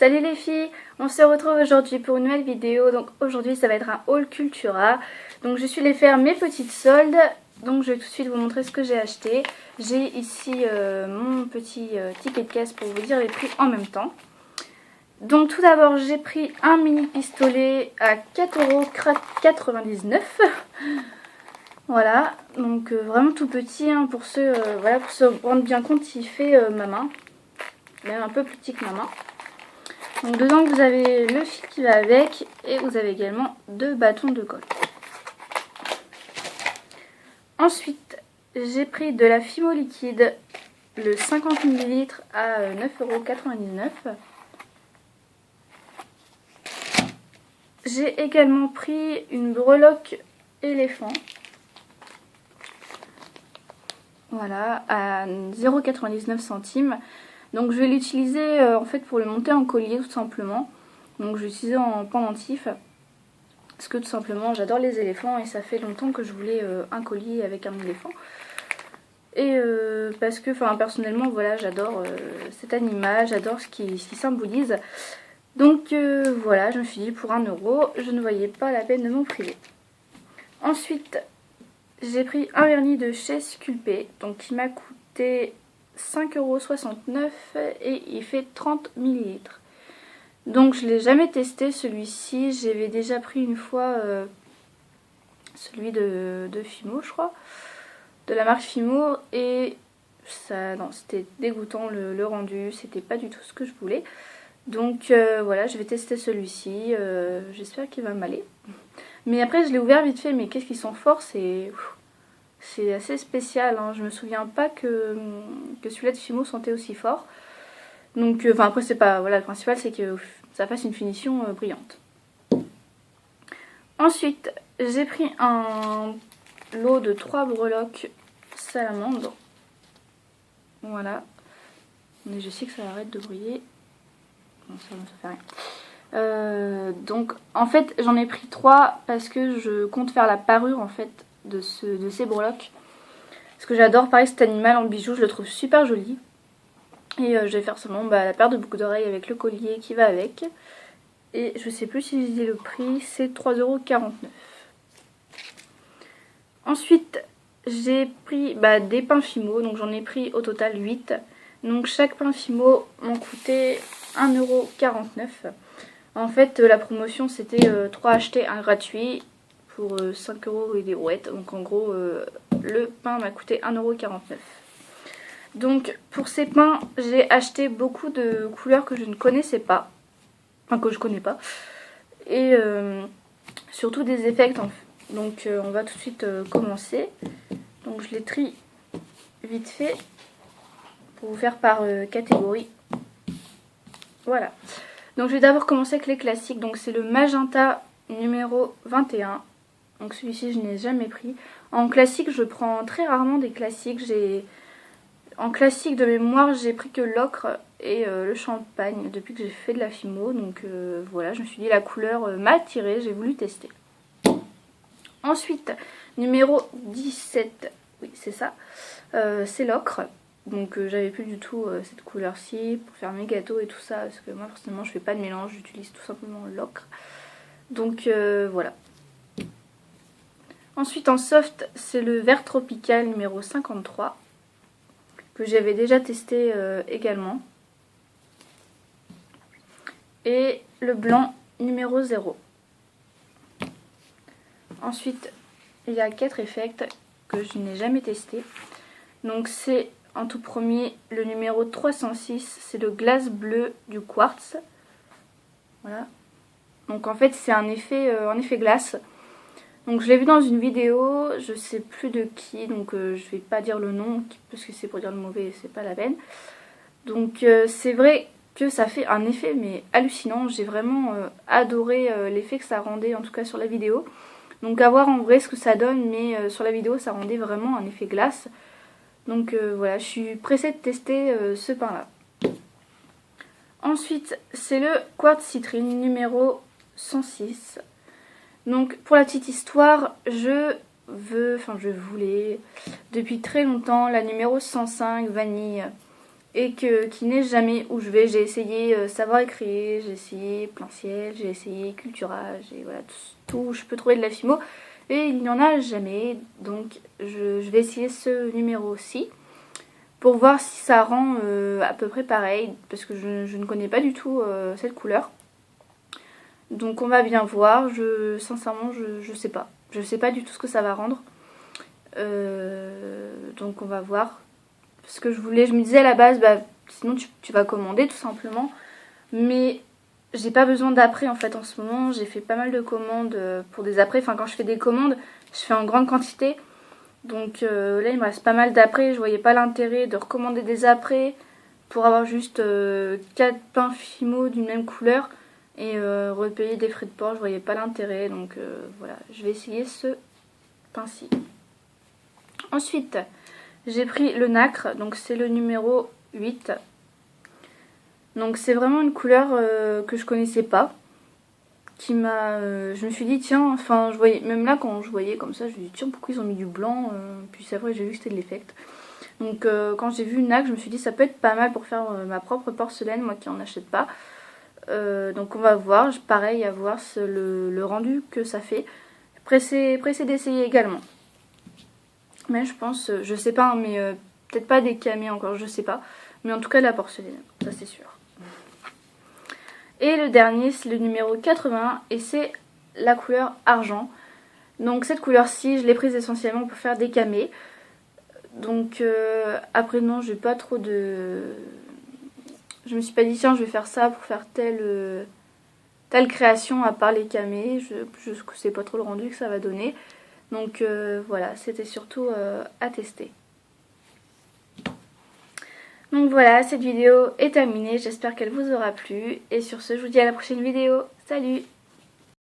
Salut les filles, on se retrouve aujourd'hui pour une nouvelle vidéo. Donc aujourd'hui ça va être un haul Cultura. Donc je suis allée faire mes petites soldes. Donc je vais tout de suite vous montrer ce que j'ai acheté. J'ai ici mon petit ticket de caisse pour vous dire les prix en même temps. Donc tout d'abord j'ai pris un mini pistolet à 4,99 €. Voilà, donc vraiment tout petit hein, pour ceux voilà, pour se rendre bien compte, il fait ma main. Même un peu plus petit que ma main. Donc dedans vous avez le fil qui va avec et vous avez également 2 bâtons de colle. Ensuite j'ai pris de la Fimo liquide, le 50 ml à 9,99 €. J'ai également pris une breloque éléphant. Voilà, à 0,99 centimes. Donc je vais l'utiliser en fait pour le monter en collier tout simplement. Donc je vais l'utiliser en pendentif. Parce que tout simplement j'adore les éléphants et ça fait longtemps que je voulais un collier avec un éléphant. Et parce que personnellement voilà, j'adore cet animal, j'adore ce qui symbolise. Donc voilà, je me suis dit pour 1 €, je ne voyais pas la peine de m'en priver. Ensuite j'ai pris un vernis de chez Sculpey, donc qui m'a coûté 5,69 € et il fait 30 ml. Donc je ne l'ai jamais testé celui-ci, j'avais déjà pris une fois celui de Fimo je crois, de la marque Fimo, et ça, non, c'était dégoûtant le rendu, c'était pas du tout ce que je voulais. Donc voilà, je vais tester celui-ci, j'espère qu'il va m'aller. Mais après je l'ai ouvert vite fait, mais qu'est-ce qu'ils sont forts, c'est assez spécial, hein. Je me souviens pas que celui-là de Fimo sentait aussi fort. Donc après c'est pas, voilà, le principal c'est que ça fasse une finition brillante. Ensuite j'ai pris un lot de 3 breloques salamandre. Voilà. Mais je sais que ça arrête de briller. Bon, ça fait rien. Donc en fait j'en ai pris 3 parce que je compte faire la parure en fait de ces breloques. Parce que j'adore pareil cet animal en bijoux, je le trouve super joli. Et je vais faire seulement la paire de boucles d'oreilles avec le collier qui va avec. Et je sais plus si je dis le prix, c'est 3,49 €. Ensuite j'ai pris des pains Fimo, donc j'en ai pris au total 8. Donc chaque pain Fimo m'en coûtait 1,49 €. En fait la promotion c'était 3 achetés 1 gratuit pour 5 € et des rouettes. Donc en gros le pain m'a coûté 1,49 €. Donc pour ces pains j'ai acheté beaucoup de couleurs que je ne connaissais pas. Enfin que je connais pas. Et surtout des effets. Donc on va tout de suite commencer. Donc je les trie vite fait pour vous faire par catégorie. Voilà. Donc je vais d'abord commencer avec les classiques. Donc c'est le magenta numéro 21. Donc celui-ci je n'ai jamais pris. En classique je prends très rarement des classiques. En classique de mémoire j'ai pris que l'ocre et le champagne depuis que j'ai fait de la Fimo. Donc voilà, je me suis dit la couleur m'a attirée, j'ai voulu tester. Ensuite numéro 17, oui c'est ça, c'est l'ocre. Donc j'avais plus du tout cette couleur-ci pour faire mes gâteaux et tout ça. Parce que moi personnellement je fais pas de mélange, j'utilise tout simplement l'ocre. Donc voilà. Ensuite en soft c'est le vert tropical numéro 53. Que j'avais déjà testé également. Et le blanc numéro 0. Ensuite il y a 4 effects que je n'ai jamais testé. Donc c'est en tout premier le numéro 306, c'est le glace bleu du quartz. Voilà. Donc en fait c'est un effet glace. Donc je l'ai vu dans une vidéo, je sais plus de qui, donc je vais pas dire le nom parce que c'est pour dire le mauvais, c'est pas la peine. Donc c'est vrai que ça fait un effet mais hallucinant, j'ai vraiment adoré l'effet que ça rendait en tout cas sur la vidéo. Donc à voir en vrai ce que ça donne, mais sur la vidéo ça rendait vraiment un effet glace. Donc voilà, je suis pressée de tester ce pain là. Ensuite c'est le quartz citrine numéro 106. Donc pour la petite histoire, je voulais depuis très longtemps la numéro 105 vanille et qui n'est jamais où je vais. J'ai essayé savoir écrire, j'ai essayé plein ciel, j'ai essayé Cultura, j'ai voilà tout où je peux trouver de la Fimo et il n'y en a jamais. Donc je vais essayer ce numéro aussi pour voir si ça rend à peu près pareil parce que je ne connais pas du tout cette couleur. Donc on va bien voir. Sincèrement je sais pas. Je sais pas du tout ce que ça va rendre. Donc on va voir. Parce que je me disais à la base, bah, sinon tu vas commander tout simplement. Mais j'ai pas besoin d'après en fait en ce moment. J'ai fait pas mal de commandes pour des après. Enfin quand je fais des commandes, je fais en grande quantité. Donc là il me reste pas mal d'après. Je voyais pas l'intérêt de recommander des après pour avoir juste 4 pains Fimo d'une même couleur. Et repayer des frais de port, je voyais pas l'intérêt. Donc voilà, je vais essayer ce pain-ci. Ensuite, j'ai pris le nacre, donc c'est le numéro 8. Donc c'est vraiment une couleur que je connaissais pas. Je me suis dit tiens, enfin je voyais, même là quand je voyais comme ça, je me suis dit tiens pourquoi ils ont mis du blanc. Puis c'est vrai j'ai vu que c'était de l'effect. Donc quand j'ai vu une nacre, je me suis dit ça peut être pas mal pour faire ma propre porcelaine, moi qui en achète pas. Donc on va voir, pareil à voir le rendu que ça fait. Pressé d'essayer également. Mais je pense, je sais pas, mais peut-être pas des camés encore, je sais pas. Mais en tout cas la porcelaine, ça c'est sûr. Et le dernier, c'est le numéro 80 et c'est la couleur argent. Donc cette couleur-ci, je l'ai prise essentiellement pour faire des camés. Donc après non, j'ai pas trop de... Je me suis pas dit tiens je vais faire ça pour faire telle création à part les camés. Je sais pas trop le rendu que ça va donner. Donc voilà, c'était surtout à tester. Donc voilà, cette vidéo est terminée, j'espère qu'elle vous aura plu. Et sur ce, je vous dis à la prochaine vidéo. Salut!